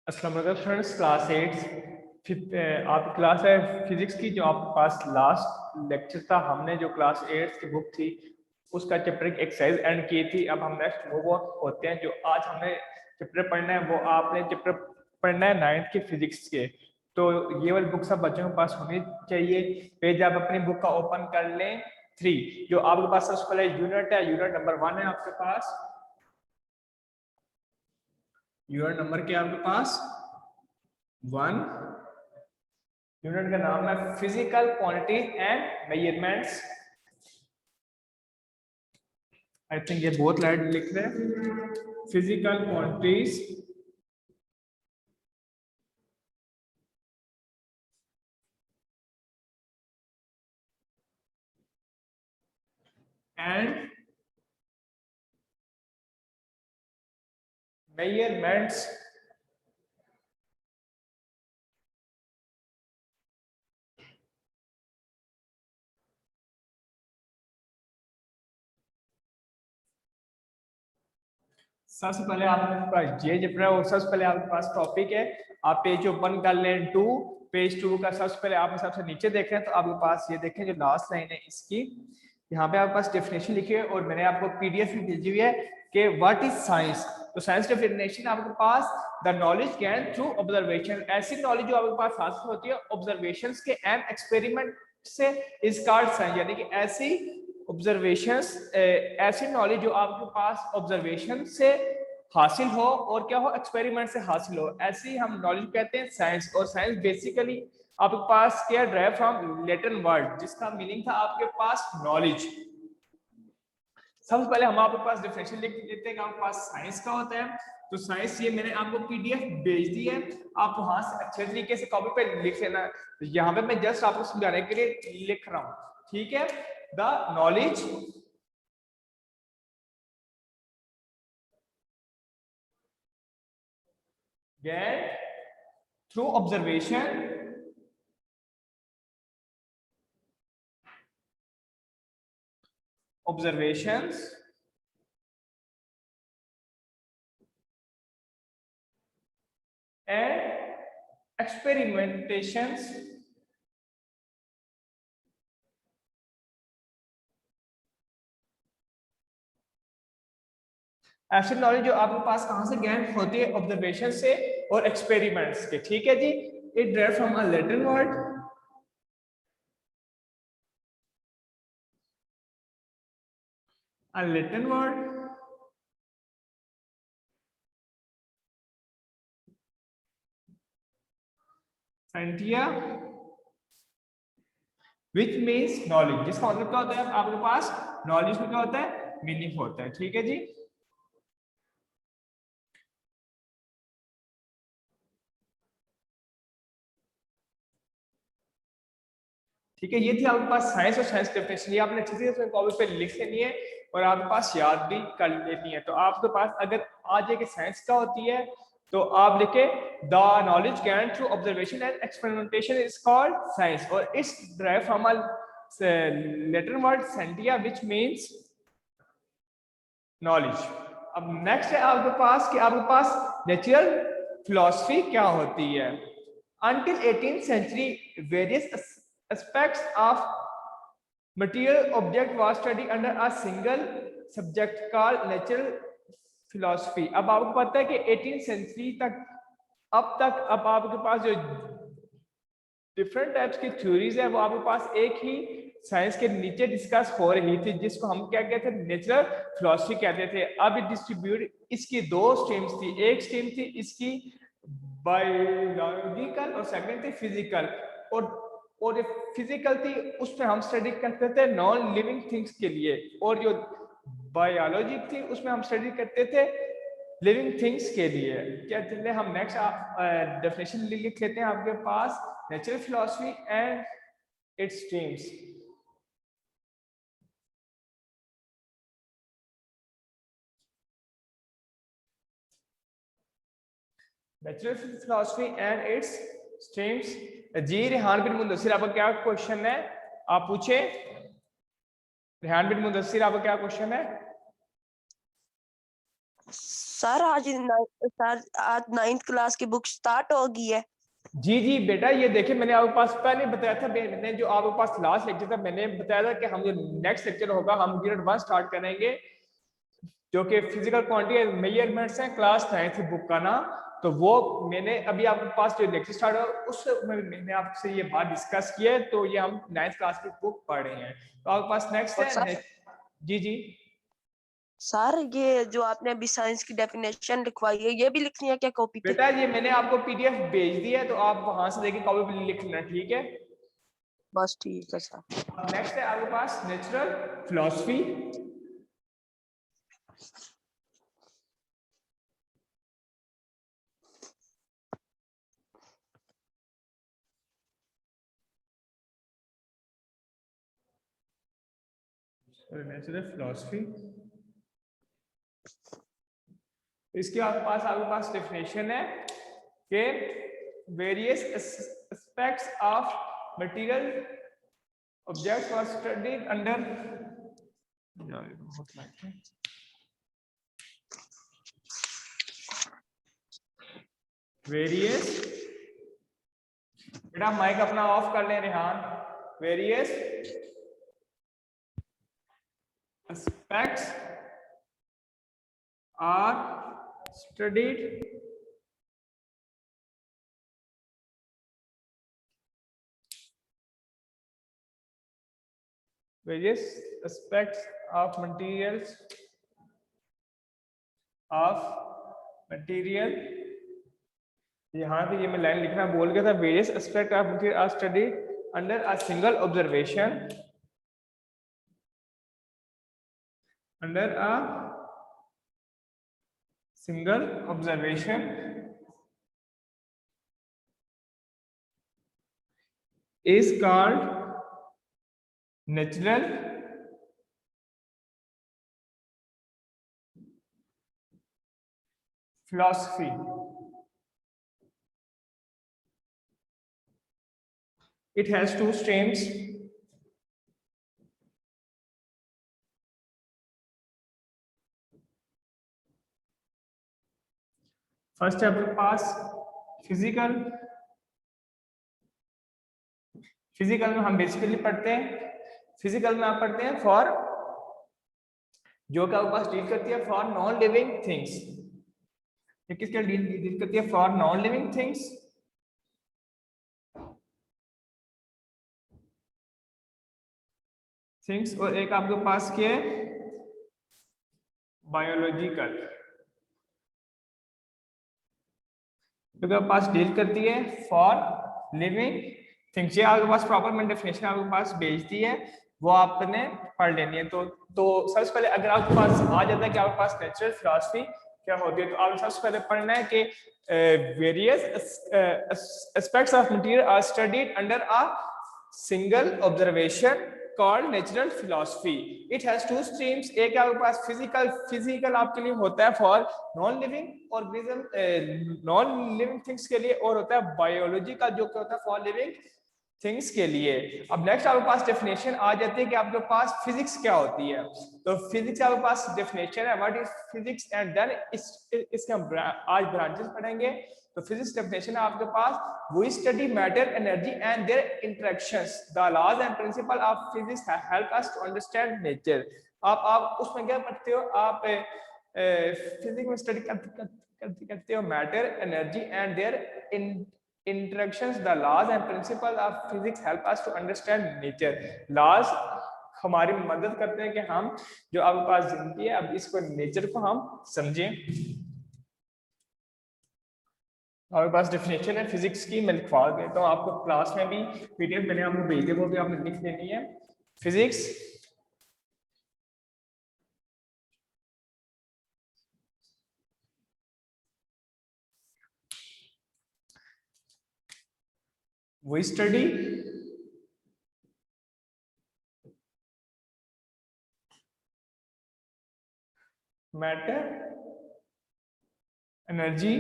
अस्सलाम वालेकुम students, class 8 आपकी क्लास है फिजिक्स की। जो आपके पास लास्ट लेक्चर था, हमने जो क्लास 8 की बुक थी उसका चैप्टर की एक्सरसाइज एंड की थी। अब हम नेक्स्ट मूव ऑन होते हैं। जो आज हमने चैप्टर पढ़ना है वो आपने चैप्टर पढ़ना है 9th के फिजिक्स के। तो ये वाली बुक सब बच्चों के पास होनी चाहिए। पेज आप अपनी बुक का ओपन कर लें 3। जो आपके पास सबसे पहले यूनिट है, यूनिट नंबर 1 है आपके पास। यूनिट नंबर क्या है आपके पास? 1। यूनिट का नाम है physical quantities and measurements. I think ये बहुत लाइट लिख रहे हैं। Physical quantities and measurements. सबसे पहले आपके पास ये चैप्टर है और सबसे पहले आपके पास टॉपिक है। आप पेज ओपन कर लें 2। पेज 2 का सबसे पहले आप सबसे नीचे देख रहे हैं तो आपके पास ये देखें जो लास्ट लाइन है इसकी, यहाँ पे आपके पास डेफिनेशन लिखी है और मैंने आपको पीडीएफ भी भेजी हुई है कि व्हाट इज साइंस। तो साइंस डेफिनेशन आपके पास the knowledge gain through observation. ऐसी नॉलेज जो आपके पास हासिल होती है ऑब्जर्वेशंस के एंड एक्सपेरिमेंट से इज कॉल्ड साइंस। यानी कि ऐसी ऑब्जर्वेशंस, ऐसी नॉलेज जो आपके पास ऑब्जर्वेशन से हासिल हो और क्या हो, एक्सपेरिमेंट से हासिल हो, ऐसी हम नॉलेज कहते हैं साइंस। और साइंस बेसिकली आपके पास क्या ड्राइव फ्रॉम लैटिन वर्ड जिसका मीनिंग था आपके पास नॉलेज। सबसे पहले हम आपके पास डेफिनेशन लिख लेते हैं कि आपके पास साइंस का होता है। तो साइंस ये मैंने आपको पीडीएफ भेज दी है, आप वहां से अच्छे तरीके से कॉपी पे लिख लेना। तो यहाँ पे मैं जस्ट आपको समझाने के लिए लिख रहा हूँ, ठीक है। The knowledge get through observation observations and experimentations ऐसी नॉलेज जो आपके पास कहां से गेन होती है, ऑब्जर्वेशन से और एक्सपेरिमेंट्स के, ठीक है जी। It derived from a Latin word scientia which means knowledge, जिसका मतलब क्या होता है आपके पास नॉलेज में क्या होता है, मीनिंग होता है, ठीक है जी। ठीक है, ये थी आपके पास साइंस और साइंस डेफिनेशन। ये आपने अच्छे से कॉपी पे लिख लेनी है और आपके पास याद भी कर लेनी है। तो आपके पास अगर आ जाए कि साइंस क्या होती है तो आप लिखे the knowledge gain through observation and experimentation is called science और it's derived from a Latin word सेंटिया व्हिच मींस नॉलेज। अब नेक्स्ट है आपके पास कि आपके पास नेचुरल फिलॉसफी क्या होती है। Until 18th century, various aspects of material object was studied under a single subject called natural philosophy। अब आपको पता है कि 18th सेंचुरी तक अब आपके पास जो डिफरेंट टाइप्स की थ्योरीज है वो आपके पास एक ही साइंस के नीचे डिस्कस हो रही थी, जिसको हम क्या कहते थे, नेचुरल फिलॉसफी कहते थे। अब डिस्ट्रीब्यूट इसकी दो स्ट्रीम्स थी, एक स्ट्रीम थी इसकी बायोलॉजिकल और सेकंड थी फिजिकल। और जो फिजिकल थी उसमें हम स्टडी करते थे नॉन लिविंग थिंग्स के लिए, और जो बायोलॉजी थी उसमें हम स्टडी करते थे लिविंग थिंग्स के लिए। क्या चलिए हम नेक्स्ट डेफिनेशन लिख लेते हैं आपके पास, natural philosophy and its streams. Natural philosophy and its streams. जी रेहान बिन मुदस्सिर, आपका क्या क्वेश्चन है, आप पूछे। रेहान बिन मुदस्सिर, आपका क्या क्वेश्चन है? सर आज 9th क्लास की बुक स्टार्ट हो गई है। जी जी बेटा, ये देखिए मैंने आपके पास पहले बताया था, मैंने जो आपके पास लास्ट लेक्चर था मैंने बताया था कि हम जो नेक्स्ट लेक्चर होगा हम यूनिट 1 स्टार्ट करेंगे, जो कि फिजिकल क्वांटिटी एंड मेजरमेंट्स है, क्लास 9th बुक का ना। तो वो मैंने अभी आपके पास जो लेक्चर स्टार्ट हुआ उस मैंने आपसे ये बात डिस्कस की है, तो ये हम 9th क्लास की बुक पढ़ रहे हैं। तो आपके पास नेक्स्ट और है जी जी सर ये जो आपने अभी साइंस की डेफिनेशन लिखवाई है ये भी लिखनी है क्या कॉपी पे? बेटा, ये मैंने आपको पीडीएफ भेज दी है, तो आप वहां से देखिए कॉपी पे लिख लेना, ठीक है। बस ठीक है सर। नेक्स्ट है आपके पास नेचुरल फिलोसफी। नेचुरल फिलोसफी, इसके आपके पास डेफिनेशन है कि various aspects of material objects were studied under various, बेटा माइक अपना ऑफ कर ले Rehan. Various aspects are studied various aspects of material, यहाँ पे ये मैं लाइन लिखना बोल गया था, various aspect of material are studied under a single observation, under a single observation is called natural philosophy. It has two streams. First है आपके पास फिजिकल। फिजिकल में हम बेसिकली पढ़ते हैं, फिजिकल में आप पढ़ते हैं फॉर, जो कि आपके पास डील करती है फॉर नॉन लिविंग थिंग्स। ये किसके डील करती है? For non living things. Things, और एक आपके पास के बायोलॉजिकल, जो आपके पास डील करती है फॉर लिविंग थिंग्स। ये आपके पास प्रॉपर मैंने डेफिनेशन आपके पास भेज दी है, वो आपने पढ़ लेनी है। तो सबसे पहले अगर आपके पास आ जाता है कि आपके पास नेचुरल फिलॉसफी क्या होती है, तो आपको सबसे पहले पढ़ना है कि various aspects of material are studied under a single observation called natural philosophy. It has two streams. एक आपके पास फिजिकल आपके लिए होता है for non living organism, non living things के लिए, और होता है बायोलॉजी का जो क्या होता है फॉर लिविंग थिंग्स के लिए। अब नेक्स्ट आपके पास डेफिनेशन आ जाती है कि आपके पास फिजिक्स क्या होती है। तो फिजिक्स आपके पास डेफिनेशन है what is physics, and then इसके हम आज ब्रांचेस पढ़ेंगे। तो फिजिक्स डेफिनेशन है आपके पास, we study matter energy and their interactions, the laws and principle of physics help us to understand nature. आप उसमें क्या पढ़ते हो? आप फिजिक्स में स्टडी करते हो matter energy and their interactions, the laws and principles of physics help us to understand nature. laws हमारी मदद करते हैं कि हम जो आपके पास जिंदगी है, अब इसको नेचर को हम समझें। आपके पास डेफिनेशन है फिजिक्स की, मैं लिखवा देता हूँ आपको, क्लास में भी पीडीएफ मैंने आपको भेज दी, वो भी आपने लिख लेनी है। Physics we study matter energy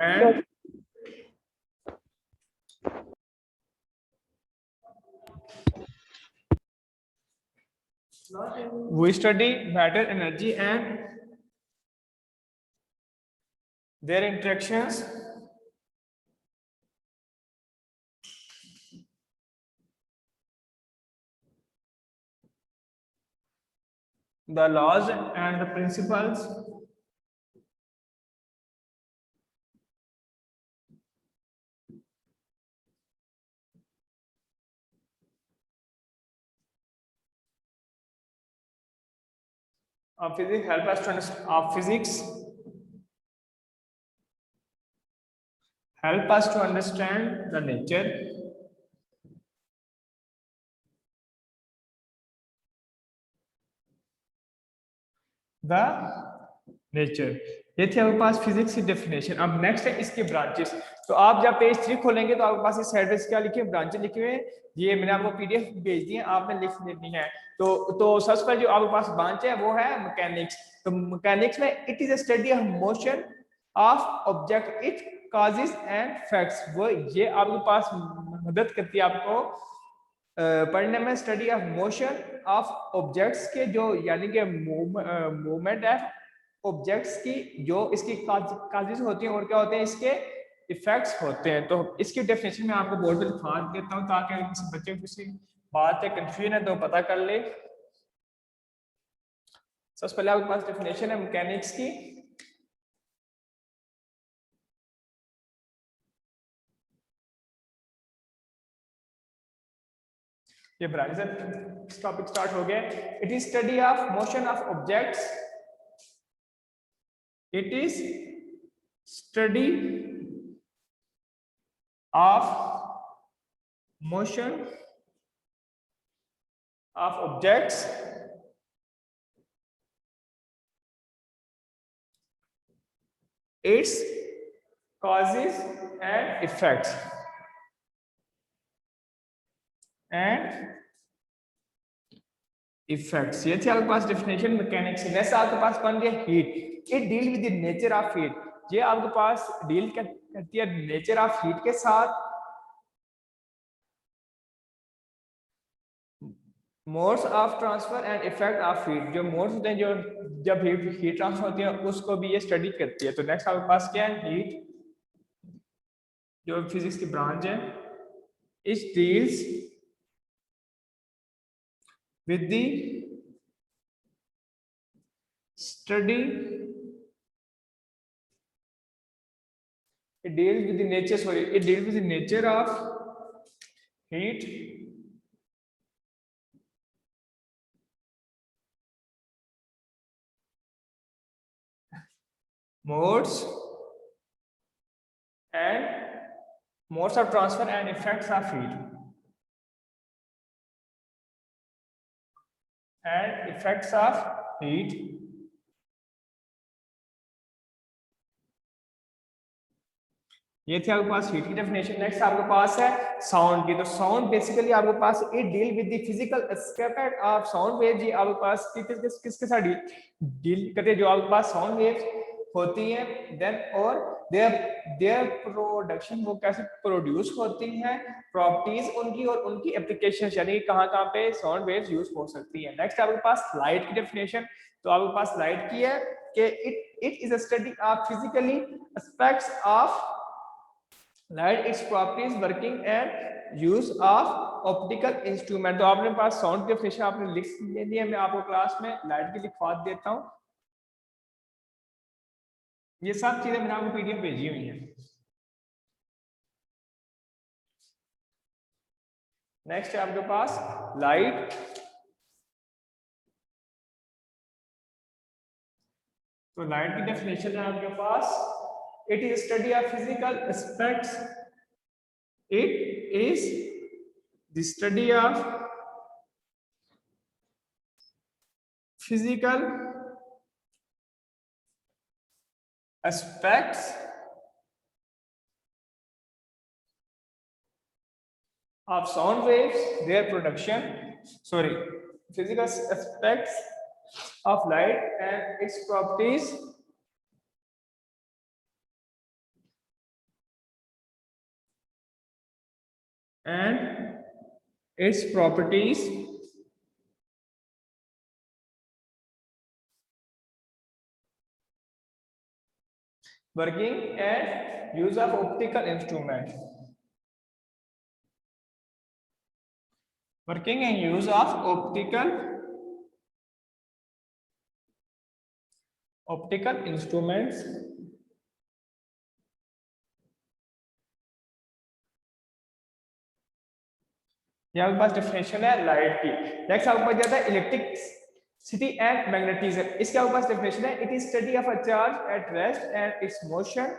and We study matter, energy, and their interactions. The laws and the principles of physics help us to understand help us to understand the nature the nature. ये थी आपके पास physics की definition. अब next है इसके branches. तो आप जब पेज 3 खोलेंगे तो आपके पास इस साइड पे क्या लिखे हैं, ब्रांचेस लिखे हुए हैं। ये मैंने आपको पीडीएफ भेज दी है, आपने लिख लेनी है। तो सबसे पहले जो आपके पास ब्रांच है वो है मैकेनिक्स। तो मैकेनिक्स में it is a study of motion of object, it causes and effects. वो ये आपके पास मदद करती है आपको पढ़ने में, study of motion of objects के जो यानी कि मूवमेंट है ऑब्जेक्ट्स की, जो इसकी काजेस होती हैं और क्या होते हैं इसके इफेक्ट्स होते हैं। तो इसकी डेफिनेशन में आपको बोर्ड पे लिखा देता हूं ताकि अगर किसी बच्चे को किसी बात है कंफ्यूजन है तो पता कर ले। सबसे पहले आपके पास डेफिनेशन है मैकेनिक्स की। ये ब्रांच टॉपिक स्टार्ट हो गया। It is study of motion of objects, it is study of motion of objects, its causes and effects, ये थी आपके पास डेफिनेशन मैकेनिक्स। नेक्स्ट आपके पास बन गया heat. It deal with the nature of heat. ये आपके पास डील करती है नेचर ऑफ हीट के साथ, modes of transfer and effect of heat. जो मोड्स होते हैं जो जब हीट ट्रांसफर होती है उसको भी ये स्टडी करती है। तो नेक्स्ट आपके पास क्या है, हीट जो फिजिक्स की ब्रांच है। It deals with the study, it deals with the nature, it deals with the nature of heat, modes of transfer and effects of heat, ये थे आपके पास हीट की डेफिनेशन। नेक्स्ट आपके पास है साउंड की। तो साउंड बेसिकली आपके पास it deal with the physical aspect of sound wave. जी आपके पास किसके साथ डील करते हैं, जो आपके पास साउंड वेव्स होती हैं, देन और देयर प्रोडक्शन, वो कैसे प्रोड्यूस होती हैं, प्रॉपर्टीज उनकी और उनकी एप्लीकेशंस, यानी कहां पे साउंड वेव्स यूज हो सकती हैं। नेक्स्ट आपके पास लाइट की डेफिनेशन। तो आपके पास लाइट की है कि it is a study of physically aspects of light, its properties, working and use of optical instrument. तो आपने पास साउंड की डेफिनेशन आपने लिख ली है, मैं आपको क्लास में लाइट की लिखवा देता हूं। ये सब चीजें मैंने आपको पीडीएफ भेजी हुई है। नेक्स्ट है आपके पास लाइट। तो लाइट की डेफिनेशन है आपके पास, it is study of physical aspects, it is the study of physical aspects of sound waves, their production, physical aspects of light and its properties, Working and use of optical instrument. Working and use of optical instruments. यहाँ आपके पास definition है light की। Next आपके पास जाता है electricity and magnetism. इसके आपके पास डेफिनेशन है, it is study of a charge at rest and it's motion.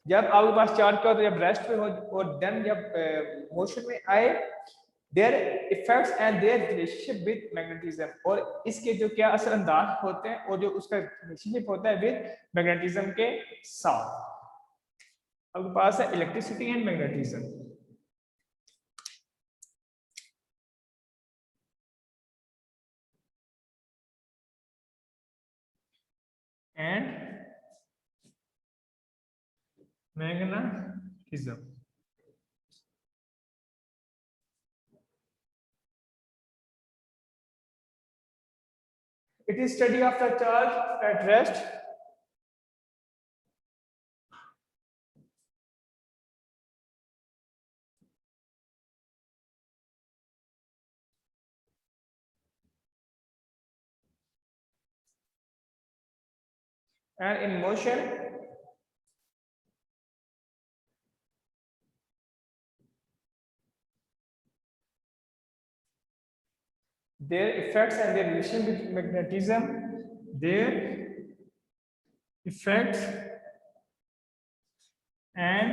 जब आपके पास चार्ज क्या होता है, जब रेस्ट पे हो और देन जब मोशन में आए, there effects and their relationship with magnetism, और इसके जो क्या असरअंदाज होते हैं और जो उसका रिलेशनशिप होता है विद मैग्नेटिज्म के साथ। आपके पास है electricity and magnetism. and magnetism. It is study of the charge at rest and in motion. Their effects and their relation with magnetism, their effects and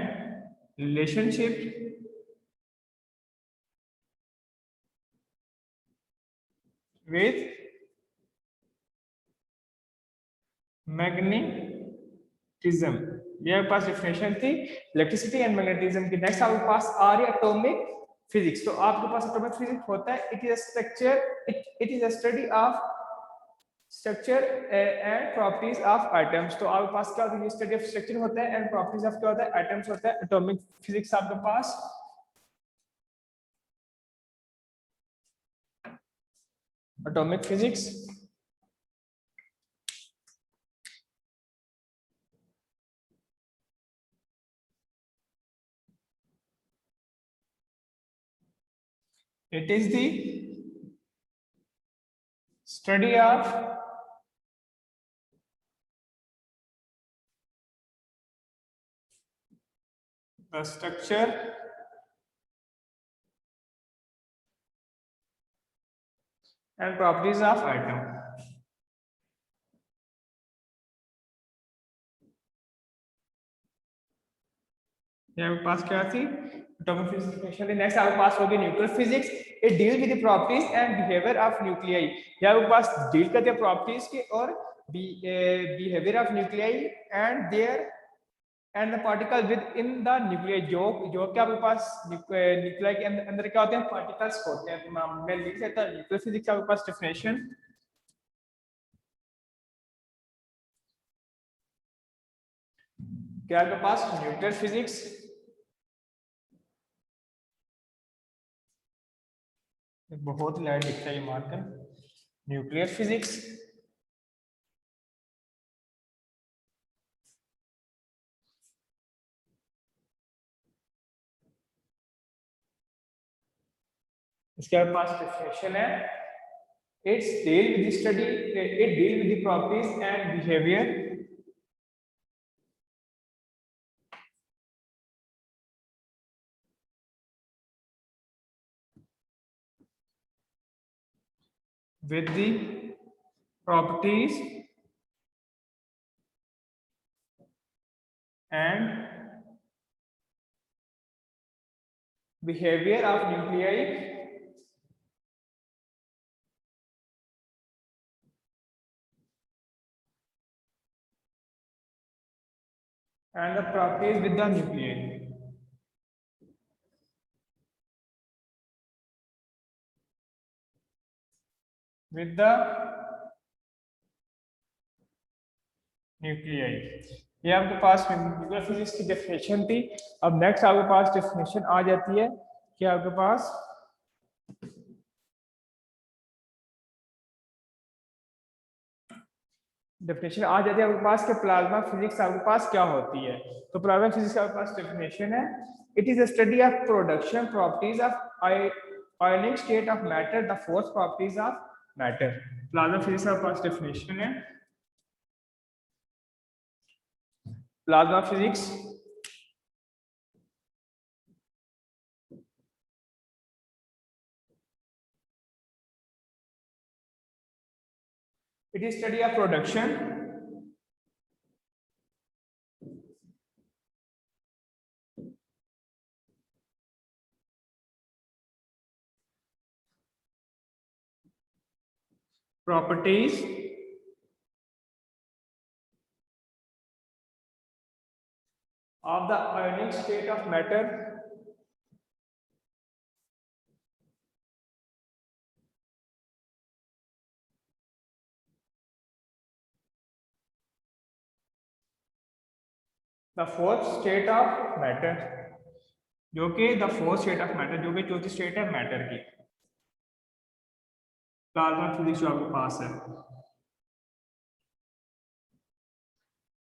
relationship with magnetism. ये आपके पास definition थी electricity and magnetism की। Next आपके पास आ रही है atomic physics. तो आपके पास एटॉमिक फिजिक्स होता है, it is a structure, it is a study of structure and properties of atoms. तो आपके पास क्या होता है, स्टडी ऑफ स्ट्रक्चर होता है एंड प्रॉपर्टीज ऑफ क्या होता है, एटम्स होता है। एटॉमिक फिजिक्स आपके पास atomic physics it is the study of the structure and properties of atom. यहाँ पे पास क्या थी, एटॉमिक फिजिक्स। नेक्स्ट आपके पास होगी nuclear physics. It deal with the properties and behaviour of nuclei. यहाँ आपके पास डील करते हैं प्रॉपर्टीज के और behaviour of nuclei and their and the particle within the nuclei. जो क्या आपके पास न्यूक्लियाई के अंदर क्या होते हैं, पार्टिकल्स होते हैं। मैं लिख देता हूं न्यूक्लियर फिजिक्स आपके पास डेफिनेशन। क्या आपके पास न्यूक्लियर फिजिक्स बहुत लाइट दिखता है ये मार्कर। न्यूक्लियर फिजिक्स इसके पास डेफिनेशन है, it's deal with study, it deal with the properties and behaviour with the properties and behavior of nuclei and the properties with the nuclei. With the nuclei। ये आपके पास nuclear physics की definition थी। अब next आपके पास definition आ जाती है कि आपके पास डेफिनेशन आ जाती है आपके पास कि प्लाज्मा फिजिक्स आपके पास क्या होती है। तो प्लाज्मा फिजिक्स का आपके पास डेफिनेशन है, it is a study of production properties of ionic state of matter, the force properties of matter. Plasma physics का आपके पास डेफिनेशन है, plasma physics it is study of production properties of the ionic state of matter the fourth state of matter, जो कि the fourth state of matter, जो कि चौथी state है मैटर की। प्लाज्मा फिजिक्स जो आपके पास है,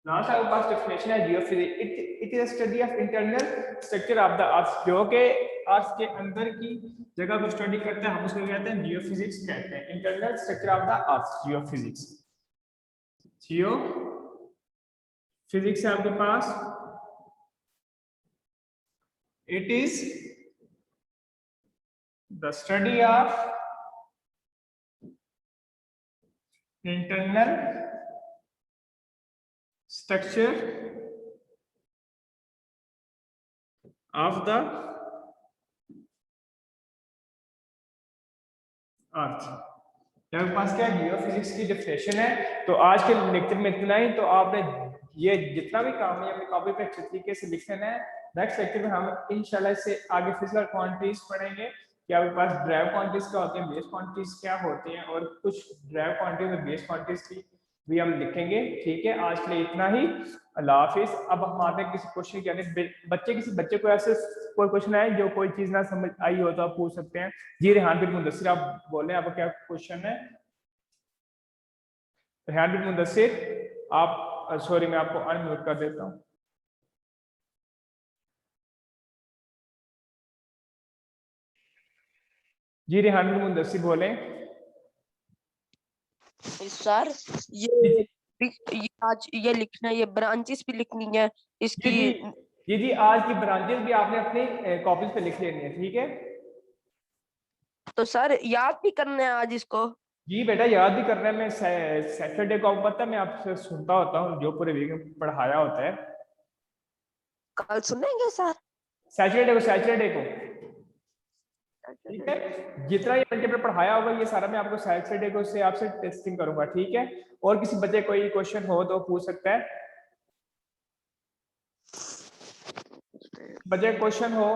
लास्ट आपके पास डेफिनेशन है geophysics, it is a study of internal structure of the earth, जो कि अर्थ के अंदर की जगह को स्टडी करते हैं, हम उसको कहते हैं जियोफिजिक्स कहते हैं, internal structure of the earth geophysics. Jio physics है आपके पास, it is the study of internal structure of the earth। आपके पास क्या है, जियोफिजिक्स की डेफिनेशन है। तो आज के लेक्चर में इतना ही। तो आपने ये जितना भी काम है अपनी कॉपी पे अच्छे तरीके से लिख लेना है। नेक्स्ट लेक्चर में हम इंशाल्लाह से आगे फिजिकल क्वांटिटीज पढ़ेंगे कि आपके पास ड्राइव क्वांटिटीज क्या होती है, बेस क्वांटिटीज क्या होती हैं, और कुछ ड्राइव क्वांटिटीज और बेस क्वांटिटीज की भी हम लिखेंगे। ठीक है, आज के लिए इतना ही। अल्लाह हाफिज। अब हम आते हैं किसी क्वेश्चन के, यानी किसी बच्चे को ऐसे कोई क्वेश्चन है जो कोई चीज ना समझ आई हो तो आप पूछ सकते हैं। जी रेहान बिन मुदस्सिर, आप बोले आपका क्या क्वेश्चन है। रेहान बिन मुदस्सिर, आप सॉरी मैं आपको अनम्यूट कर देता हूँ। जी रेहान बिन मुदस्सिर बोले। सर ये आज ये लिखना है, ये ब्रांचेस भी लिखनी है इसकी। जी आज की ब्रांचेस भी आपने अपनी कॉपीज पे लिख लेनी है, ठीक है। तो सर याद भी करना है आज इसको। जी बेटा याद भी करना है। मैं सैटरडे को पता है मैं आपसे सुनता होता हूँ जो पूरे वीक में पढ़ाया होता है। कल सुनेंगे सर, सैटरडे को ठीक है। जितना ये पेपर पढ़ाया होगा ये सारा मैं आपको सैटरडे को से आपसे टेस्टिंग करूंगा, ठीक है। और किसी बच्चे कोई क्वेश्चन हो तो पूछ सकता है, बच्चे क्वेश्चन हो।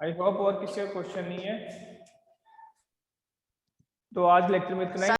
आई होप और किसी का क्वेश्चन नहीं है। तो आज लेक्चर में इतना ही।